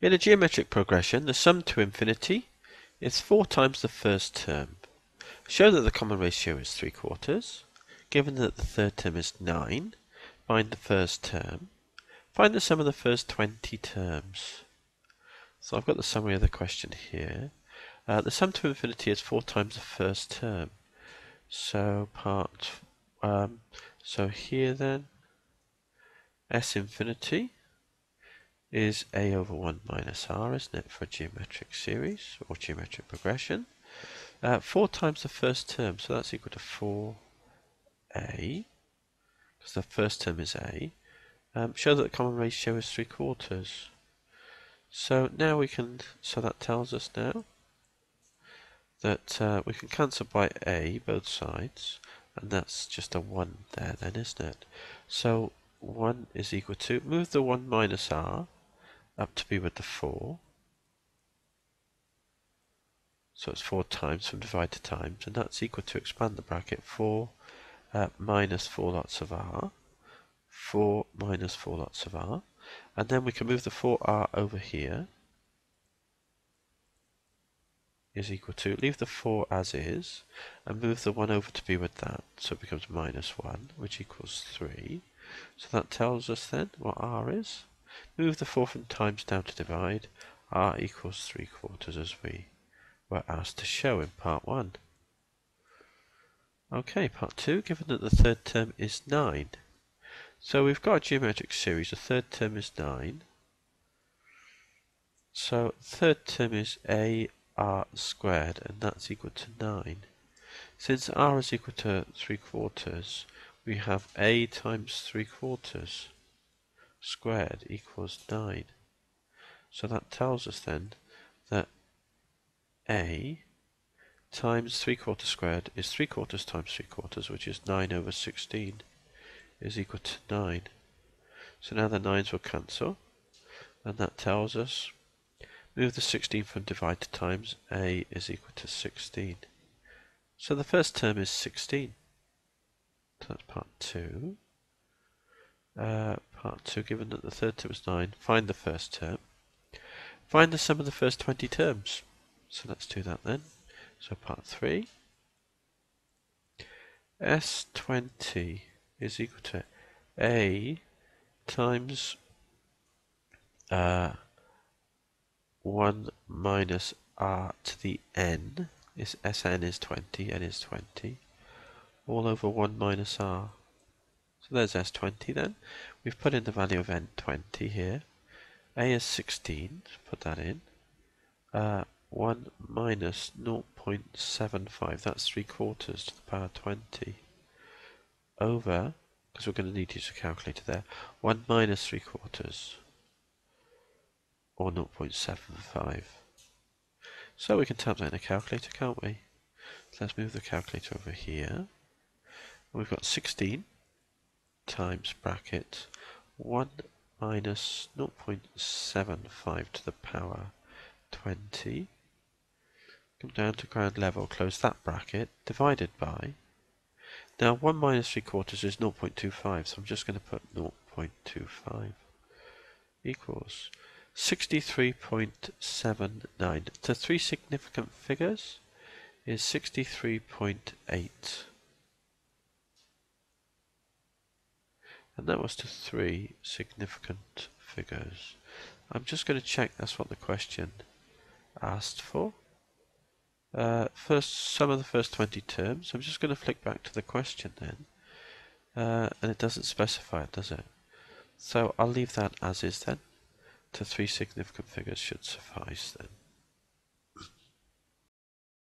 In a geometric progression, the sum to infinity is 4 times the first term. Show that the common ratio is 3/4. Given that the third term is 9, find the first term. Find the sum of the first 20 terms. So I've got the summary of the question here. The sum to infinity is 4 times the first term. So so here then, S infinity is a over 1 minus r, isn't it, for a geometric series or geometric progression. 4 times the first term, so that's equal to 4a, because the first term is a. Show that the common ratio is 3/4. So now we can, so that tells us now that we can cancel by a both sides, and that's just a 1 there then, isn't it? So 1 is equal to, move the 1 minus r up to be with the 4. So it's 4 times from divide to times, and that's equal to, expand the bracket, 4 minus 4 lots of r, 4 minus 4 lots of r, and then we can move the 4r over here, is equal to, leave the 4 as is, and move the 1 over to be with that, so it becomes minus 1, which equals 3. So that tells us then what r is. Move the 4 from times down to divide, r equals 3/4, as we were asked to show in part 1. Okay, part 2, given that the third term is 9. So we've got a geometric series, the third term is 9. So third term is ar squared, and that's equal to 9. Since r is equal to 3/4, we have a times 3/4 squared equals 9. So that tells us then that a times 3/4 squared is 3/4 times 3/4, which is 9 over 16, is equal to 9. So now the 9's will cancel, and that tells us, move the 16 from divide to times, a is equal to 16. So the first term is 16. So that's part 2. Part 2, given that the third term is 9, find the first term. Find the sum of the first 20 terms. So let's do that then. So part 3. S20 is equal to a times 1 minus r to the n, is Sn is 20, n is 20, all over 1 minus r. So there's S20 then. We've put in the value of n20 here. A is 16, put that in. 1 minus 0.75, that's 3/4 to the power 20, over, because we're going to need to use a calculator there, 1 minus 3/4, or 0.75. So we can type that in a calculator, can't we? So let's move the calculator over here. We've got 16 times bracket 1 minus 0.75 to the power 20. Come down to ground level, close that bracket, divided by. Now 1 minus 3/4 is 0.25, so I'm just going to put 0.25 equals 63.79. To 3 significant figures is 63.8. And that was to 3 significant figures. I'm just going to check that's what the question asked for. First, sum of the first 20 terms. I'm just going to flick back to the question then. And it doesn't specify it, does it? So I'll leave that as is then. To 3 significant figures should suffice then.